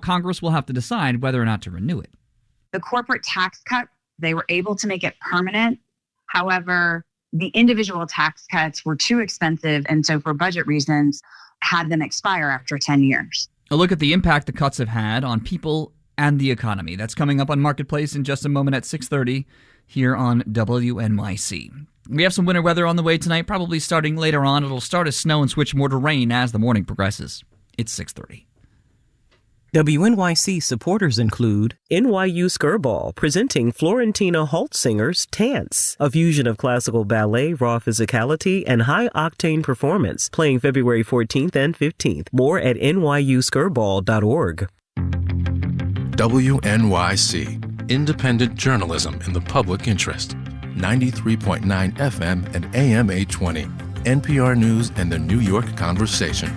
Congress will have to decide whether or not to renew it. The corporate tax cut, they were able to make it permanent. However, the individual tax cuts were too expensive, and so for budget reasons, had them expire after 10 years. A look at the impact the cuts have had on people and the economy. That's coming up on Marketplace in just a moment at 6:30 here on WNYC. We have some winter weather on the way tonight, probably starting later on. It'll start as snow and switch more to rain as the morning progresses. It's 6:30. WNYC supporters include NYU Skirball, presenting Florentina Holtzinger's Tance, a fusion of classical ballet, raw physicality, and high-octane performance, playing February 14th and 15th. More at nyuskirball.org. WNYC, independent journalism in the public interest. 93.9 FM and AM 820. NPR News and the New York Conversation.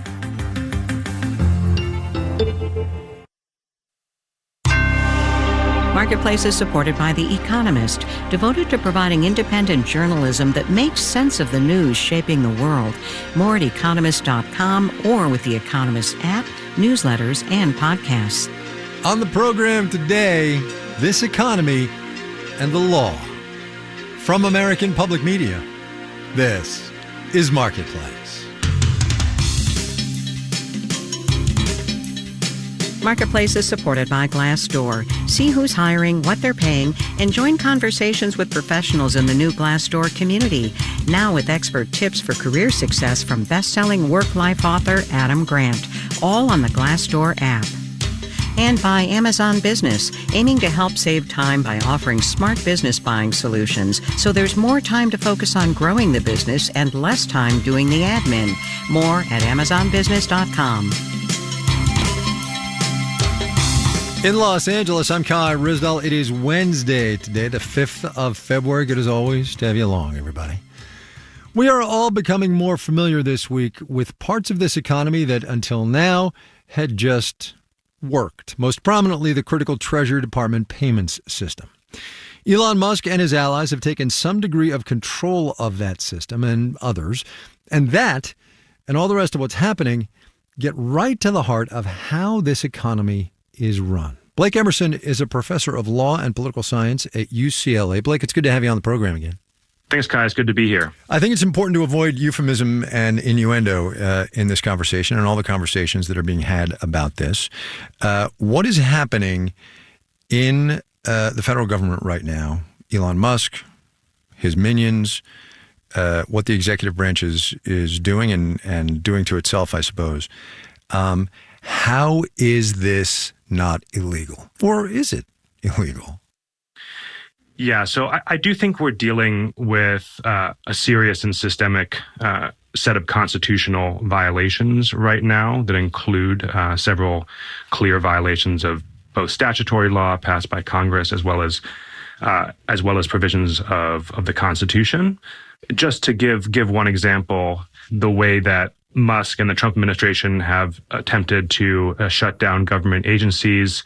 Marketplace is supported by The Economist, devoted to providing independent journalism that makes sense of the news shaping the world. More at economist.com or with The Economist app, newsletters, and podcasts. On the program today, this economy and the law. From American Public Media, this is Marketplace. Marketplace is supported by Glassdoor. See who's hiring, what they're paying, and join conversations with professionals in the new Glassdoor community. Now with expert tips for career success from best-selling work-life author Adam Grant. All on the Glassdoor app. And by Amazon Business, aiming to help save time by offering smart business buying solutions, so there's more time to focus on growing the business and less time doing the admin. More at amazonbusiness.com. In Los Angeles, I'm Kai Ryssdal. It is Wednesday today, the 5th of February. Good as always to have you along, everybody. We are all becoming more familiar this week with parts of this economy that until now had just worked. Most prominently, the critical Treasury Department payments system. Elon Musk and his allies have taken some degree of control of that system and others, and that, and all the rest of what's happening, get right to the heart of how this economy is run. Blake Emerson is a professor of law and political science at UCLA. Blake, it's good to have you on the program again. Thanks, Kai. It's good to be here. I think it's important to avoid euphemism and innuendo in this conversation and all the conversations that are being had about this. What is happening in the federal government right now? Elon Musk, his minions, what the executive branch is doing and doing to itself, I suppose. How is this not illegal? Or is it illegal? Yeah, so I do think we're dealing with a serious and systemic set of constitutional violations right now that include several clear violations of both statutory law passed by Congress as well as provisions of the Constitution. Just to give one example, the way that Musk and the Trump administration have attempted to shut down government agencies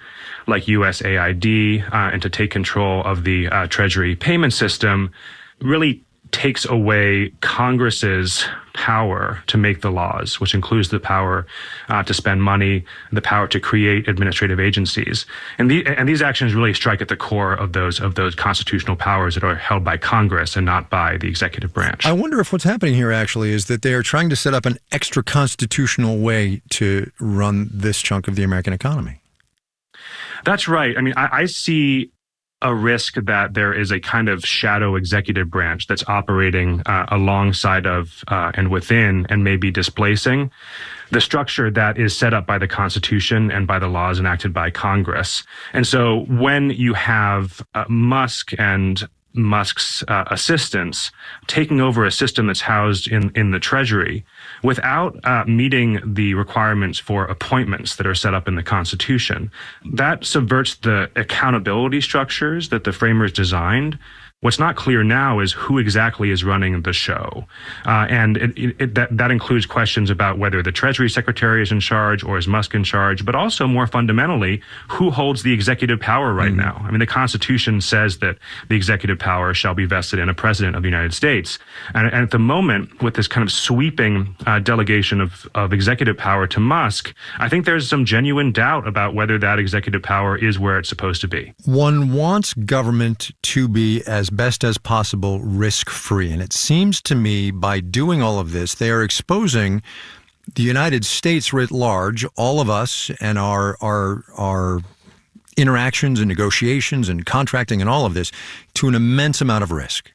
like USAID and to take control of the Treasury payment system really takes away Congress's power to make the laws, which includes the power to spend money, the power to create administrative agencies. And these actions really strike at the core of those constitutional powers that are held by Congress and not by the executive branch. I wonder if what's happening here actually is that they are trying to set up an extra constitutional way to run this chunk of the American economy. That's right. I mean, I see a risk that there is a kind of shadow executive branch that's operating alongside of and within and maybe displacing the structure that is set up by the Constitution and by the laws enacted by Congress. And so when you have Musk and Musk's assistants taking over a system that's housed in the Treasury without meeting the requirements for appointments that are set up in the Constitution, that subverts the accountability structures that the framers designed What's not clear now is who exactly is running the show. And that includes questions about whether the Treasury Secretary is in charge or is Musk in charge, but also more fundamentally, who holds the executive power right now? I mean, the Constitution says that the executive power shall be vested in a president of the United States. And at the moment, with this kind of sweeping delegation of executive power to Musk, I think there's some genuine doubt about whether that executive power is where it's supposed to be. One wants government to be as best as possible risk-free. And it seems to me by doing all of this, they are exposing the United States writ large, all of us and our interactions and negotiations and contracting and all of this, to an immense amount of risk.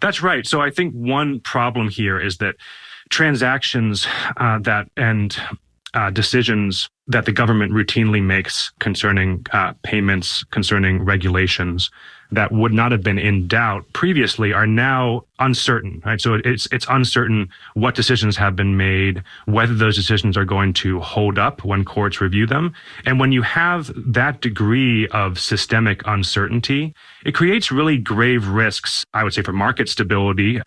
That's right. So I think one problem here is that transactions decisions that the government routinely makes concerning payments, concerning regulations that would not have been in doubt previously are now uncertain, right? So it's uncertain what decisions have been made, whether those decisions are going to hold up when courts review them. And when you have that degree of systemic uncertainty, it creates really grave risks, I would say, for market stability,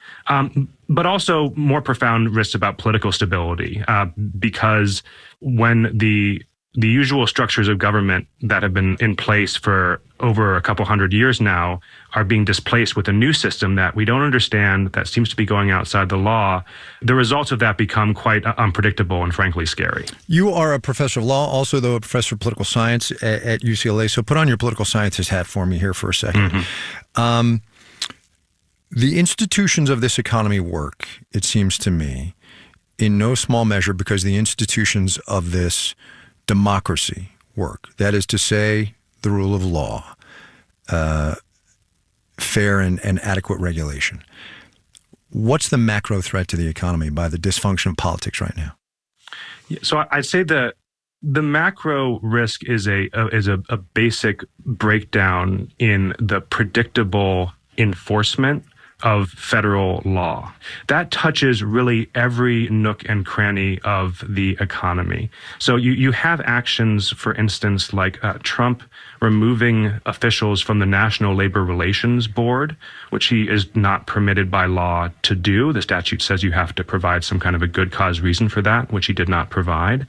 but also more profound risks about political stability, because when the usual structures of government that have been in place for over a couple hundred years now are being displaced with a new system that we don't understand, that seems to be going outside the law, the results of that become quite unpredictable and frankly scary. You are a professor of law, also though a professor of political science at UCLA. So put on your political scientist hat for me here for a second. The institutions of this economy work, it seems to me, in no small measure because the institutions of this democracy work. That is to say, the rule of law, fair and adequate regulation. What's the macro threat to the economy by the dysfunction of politics right now? So I'd say the macro risk is a basic breakdown in the predictable enforcement of federal law. That touches really every nook and cranny of the economy. So you have actions, for instance, like Trump removing officials from the National Labor Relations Board, which he is not permitted by law to do. The statute says you have to provide some kind of a good cause reason for that, which he did not provide.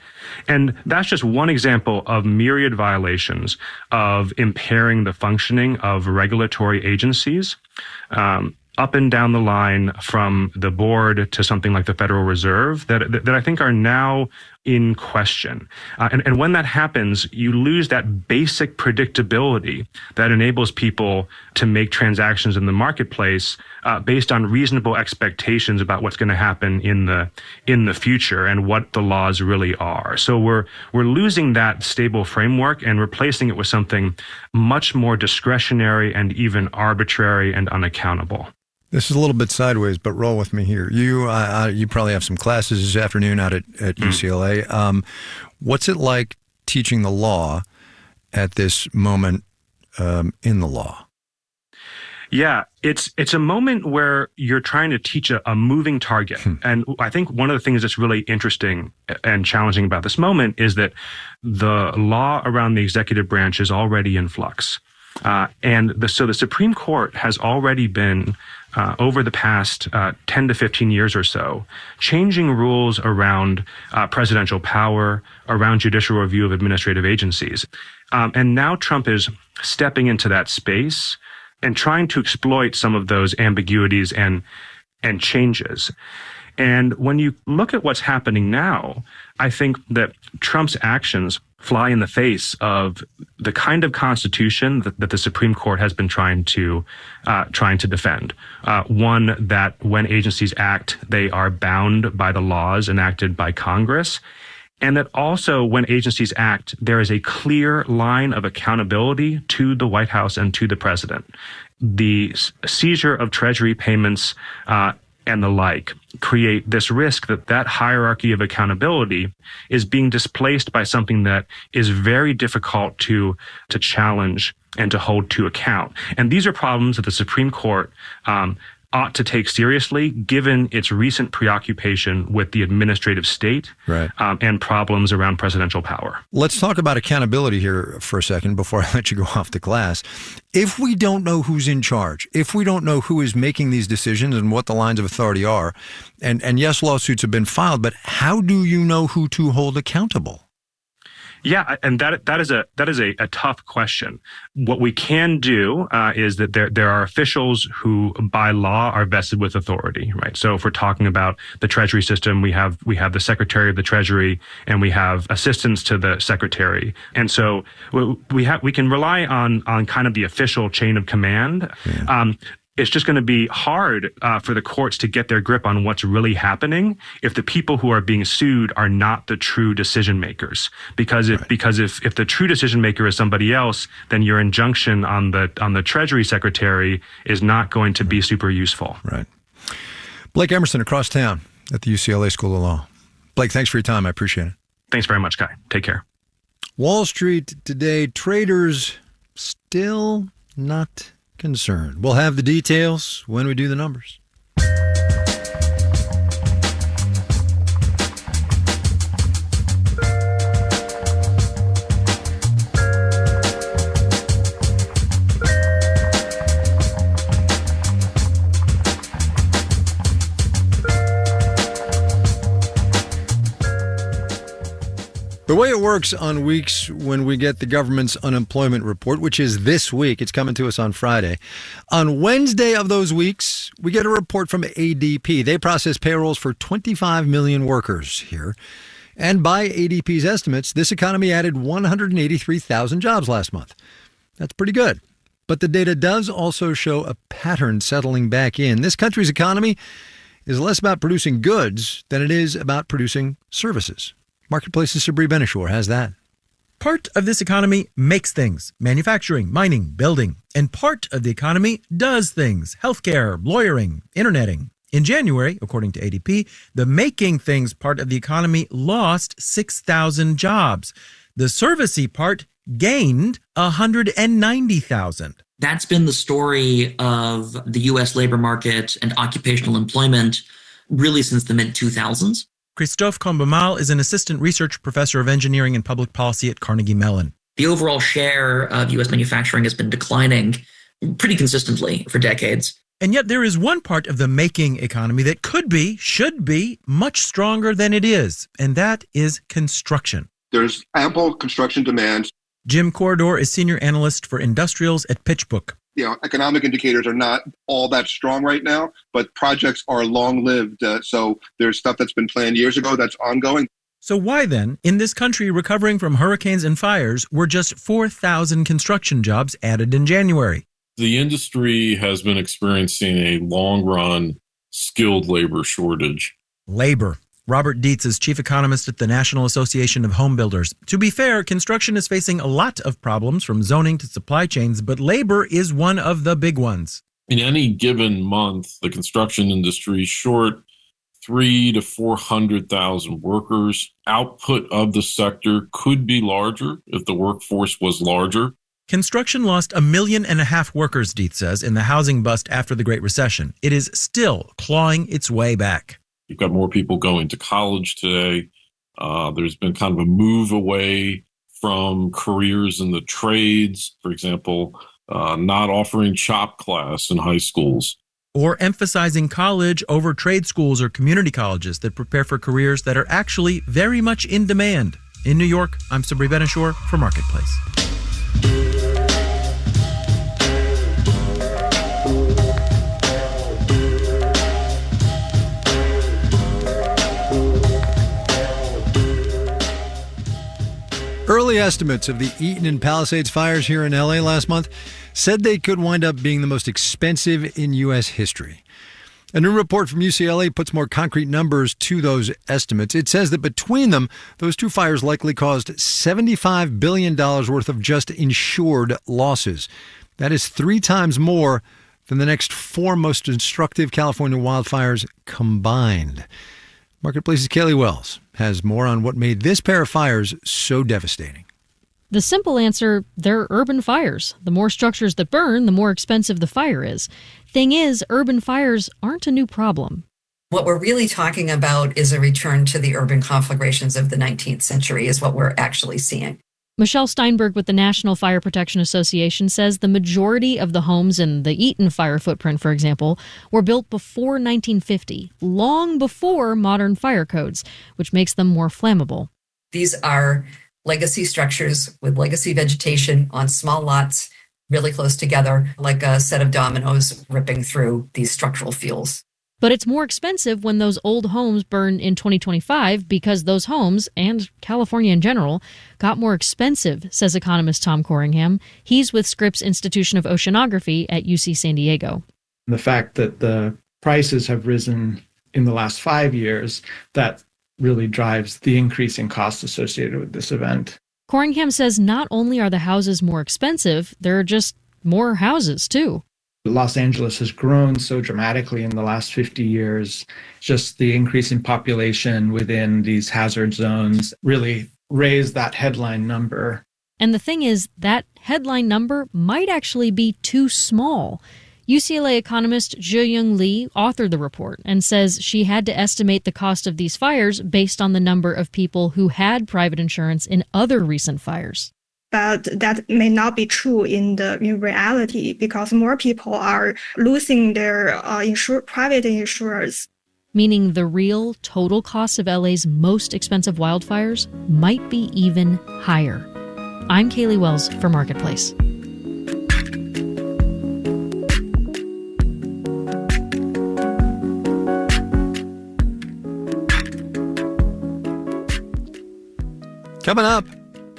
And that's just one example of myriad violations of impairing the functioning of regulatory agencies. Up and down the line from the board to something like the Federal Reserve that I think are now in question. And when that happens, you lose that basic predictability that enables people to make transactions in the marketplace based on reasonable expectations about what's going to happen in the future and what the laws really are. So we're losing that stable framework and replacing it with something much more discretionary and even arbitrary and unaccountable. This is a little bit sideways, but roll with me here. You probably have some classes this afternoon out at UCLA. What's it like teaching the law at this moment in the law? Yeah, it's a moment where you're trying to teach a moving target. And I think one of the things that's really interesting and challenging about this moment is that the law around the executive branch is already in flux. So the Supreme Court has already been, over the past 10 to 15 years or so, changing rules around presidential power, around judicial review of administrative agencies. And now Trump is stepping into that space and trying to exploit some of those ambiguities and changes. And when you look at what's happening now, I think that Trump's actions fly in the face of the kind of constitution that the Supreme Court has been trying to defend. One that when agencies act, they are bound by the laws enacted by Congress. And that also when agencies act, there is a clear line of accountability to the White House and to the president. The seizure of Treasury payments and the like create this risk that hierarchy of accountability is being displaced by something that is very difficult to challenge and to hold to account. And these are problems that the Supreme Court ought to take seriously, given its recent preoccupation with the administrative state and problems around presidential power. Let's talk about accountability here for a second before I let you go off to class. If we don't know who's in charge, if we don't know who is making these decisions and what the lines of authority are, and yes, lawsuits have been filed, but how do you know who to hold accountable? Yeah, and that is a tough question. What we can do is that there are officials who, by law, are vested with authority, right? So if we're talking about the Treasury system, we have the Secretary of the Treasury, and we have assistants to the Secretary, and so we can rely on kind of the official chain of command. Yeah. It's just going to be hard for the courts to get their grip on what's really happening if the people who are being sued are not the true decision makers. Because if the true decision maker is somebody else, then your injunction on the Treasury Secretary is not going to be super useful. Right. Blake Emerson across town at the UCLA School of Law. Blake, thanks for your time. I appreciate it. Thanks very much, Kai. Take care. Wall Street today, traders still not concerned. We'll have the details when we do the numbers. The way it works on weeks when we get the government's unemployment report, which is this week, it's coming to us on Friday. On Wednesday of those weeks, we get a report from ADP. They process payrolls for 25 million workers here. And by ADP's estimates, this economy added 183,000 jobs last month. That's pretty good. But the data does also show a pattern settling back in. This country's economy is less about producing goods than it is about producing services. Marketplace's Sabri Benishore has that. Part of this economy makes things, manufacturing, mining, building. And part of the economy does things, healthcare, lawyering, interneting. In January, according to ADP, the making things part of the economy lost 6,000 jobs. The servicey part gained 190,000. That's been the story of the U.S. labor market and occupational employment really since the mid-2000s. Christophe Combemal is an assistant research professor of engineering and public policy at Carnegie Mellon. The overall share of U.S. manufacturing has been declining pretty consistently for decades. And yet there is one part of the making economy that should be much stronger than it is, and that is construction. There's ample construction demand. Jim Corridor is senior analyst for industrials at PitchBook. Economic indicators are not all that strong right now, but projects are long-lived. So there's stuff that's been planned years ago that's ongoing. So why then, in this country recovering from hurricanes and fires, were just 4,000 construction jobs added in January? The industry has been experiencing a long-run skilled labor shortage. Labor. Robert Dietz is chief economist at the National Association of Home Builders. To be fair, construction is facing a lot of problems from zoning to supply chains, but labor is one of the big ones. In any given month, the construction industry is short 300,000 to 400,000 workers. Output of the sector could be larger if the workforce was larger. Construction lost 1.5 million workers, Dietz says, in the housing bust after the Great Recession. It is still clawing its way back. You've got more people going to college today. There's been kind of a move away from careers in the trades, for example, not offering shop class in high schools. Or emphasizing college over trade schools or community colleges that prepare for careers that are actually very much in demand. In New York, I'm Sabri Benishore for Marketplace. Early estimates of the Eaton and Palisades fires here in L.A. last month said they could wind up being the most expensive in U.S. history. A new report from UCLA puts more concrete numbers to those estimates. It says that between them, those two fires likely caused $75 billion worth of just insured losses. That is 3 times more than the next 4 most destructive California wildfires combined. Marketplace's Kaylee Wells has more on what made this pair of fires so devastating. The simple answer, they're urban fires. The more structures that burn, the more expensive the fire is. Thing is, urban fires aren't a new problem. What we're really talking about is a return to the urban conflagrations of the 19th century is what we're actually seeing. Michelle Steinberg with the National Fire Protection Association says the majority of the homes in the Eaton fire footprint, for example, were built before 1950, long before modern fire codes, which makes them more flammable. These are legacy structures with legacy vegetation on small lots, really close together, like a set of dominoes ripping through these structural fuels. But it's more expensive when those old homes burn in 2025 because those homes, and California in general, got more expensive, says economist Tom Corringham. He's with Scripps Institution of Oceanography at UC San Diego. The fact that the prices have risen in the last 5 years, that really drives the increase in costs associated with this event. Corringham says not only are the houses more expensive, there are just more houses, too. Los Angeles has grown so dramatically in the last 50 years. Just the increase in population within these hazard zones really raised that headline number. And the thing is, that headline number might actually be too small. UCLA economist Zhiyong Li authored the report and says she had to estimate the cost of these fires based on the number of people who had private insurance in other recent fires. But that may not be true in reality because more people are losing their private insurers. Meaning the real total cost of LA's most expensive wildfires might be even higher. I'm Kaylee Wells for Marketplace. Coming up.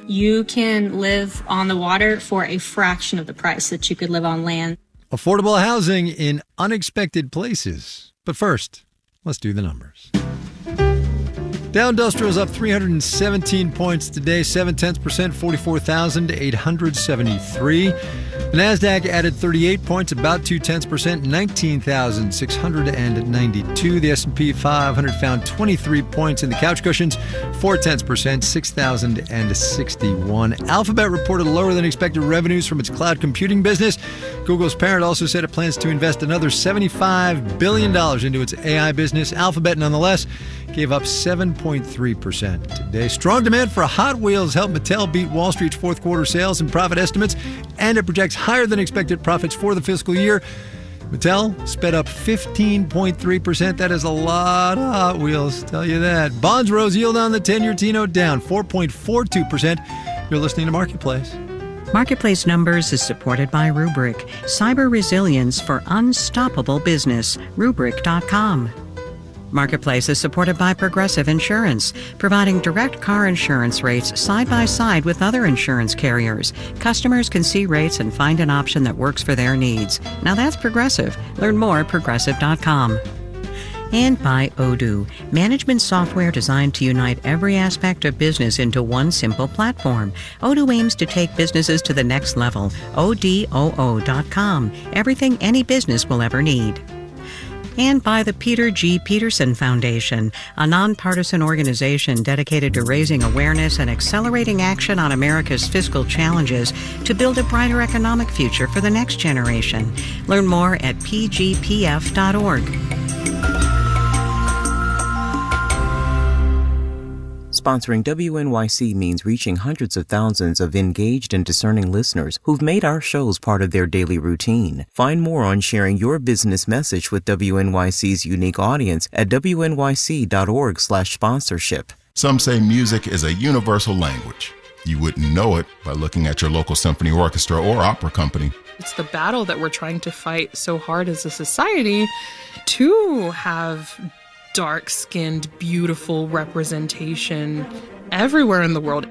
You can live on the water for a fraction of the price that you could live on land. Affordable housing in unexpected places. But first, let's do the numbers. Dow Industrial's up 317 points today, 0.7%, 44,873. The NASDAQ added 38 points, about 0.2%, 19,692. The S&P 500 found 23 points in the couch cushions, 0.4%, 6,061. Alphabet reported lower than expected revenues from its cloud computing business. Google's parent also said it plans to invest another $75 billion into its AI business. Alphabet, nonetheless, gave up 7.3% today. Strong demand for Hot Wheels helped Mattel beat Wall Street's fourth quarter sales and profit estimates, and it projects higher than expected profits for the fiscal year. Mattel sped up 15.3%. That is a lot of Hot Wheels, tell you that. Bonds rose, yield on the 10-year T-note down 4.42%. You're listening to Marketplace. Marketplace Numbers is supported by Rubrik, cyber resilience for unstoppable business. Rubrik.com. Marketplace is supported by Progressive Insurance, providing direct car insurance rates side by side with other insurance carriers. Customers can see rates and find an option that works for their needs. Now that's Progressive. Learn more at Progressive.com. And by Odoo, management software designed to unite every aspect of business into one simple platform. Odoo aims to take businesses to the next level. ODOO.com. Everything any business will ever need. And by the Peter G. Peterson Foundation, a nonpartisan organization dedicated to raising awareness and accelerating action on America's fiscal challenges to build a brighter economic future for the next generation. Learn more at pgpf.org. Sponsoring WNYC means reaching hundreds of thousands of engaged and discerning listeners who've made our shows part of their daily routine. Find more on sharing your business message with WNYC's unique audience at wnyc.org/sponsorship. Some say music is a universal language. You wouldn't know it by looking at your local symphony orchestra or opera company. It's the battle that we're trying to fight so hard as a society to have dark-skinned, beautiful representation everywhere in the world.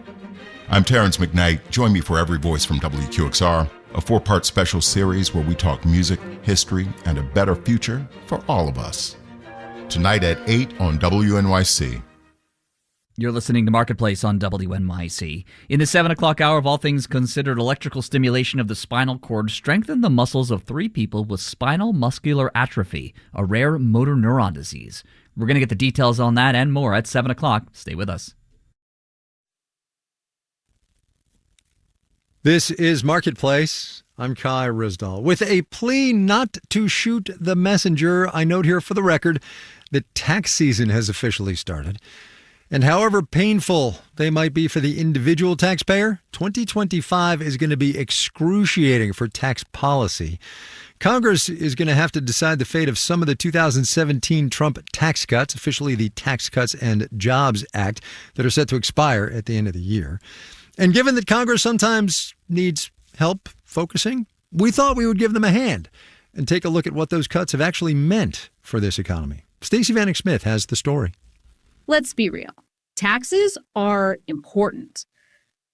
I'm Terrence McKnight. Join me for Every Voice from WQXR, a 4-part special series where we talk music, history, and a better future for all of us. Tonight at 8 on WNYC. You're listening to Marketplace on WNYC. In the 7 o'clock hour of All Things Considered, electrical stimulation of the spinal cord strengthened the muscles of 3 people with spinal muscular atrophy, a rare motor neuron disease. We're going to get the details on that and more at 7 o'clock. Stay with us. This is Marketplace. I'm Kai Ryssdal. With a plea not to shoot the messenger, I note here for the record that tax season has officially started. And however painful they might be for the individual taxpayer, 2025 is going to be excruciating for tax policy. Congress is going to have to decide the fate of some of the 2017 Trump tax cuts, officially the Tax Cuts and Jobs Act, that are set to expire at the end of the year. And given that Congress sometimes needs help focusing, we thought we would give them a hand and take a look at what those cuts have actually meant for this economy. Stacey Vanek Smith has the story. Let's be real. Taxes are important,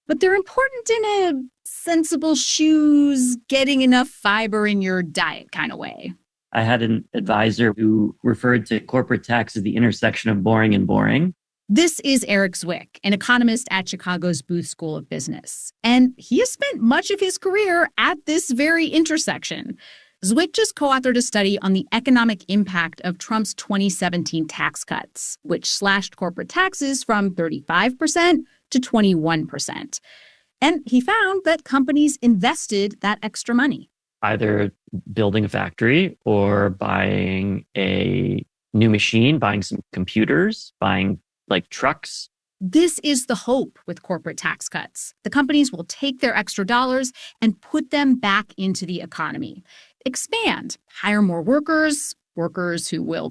but they're important in a sensible shoes, getting enough fiber in your diet kind of way. I had an advisor who referred to corporate tax as the intersection of boring and boring. This is Eric Zwick, an economist at Chicago's Booth School of Business. And he has spent much of his career at this very intersection. Zwick just co-authored a study on the economic impact of Trump's 2017 tax cuts, which slashed corporate taxes from 35% to 21%. And he found that companies invested that extra money. Either building a factory or buying a new machine, buying some computers, buying like trucks. This is the hope with corporate tax cuts. The companies will take their extra dollars and put them back into the economy. Expand, hire more workers who will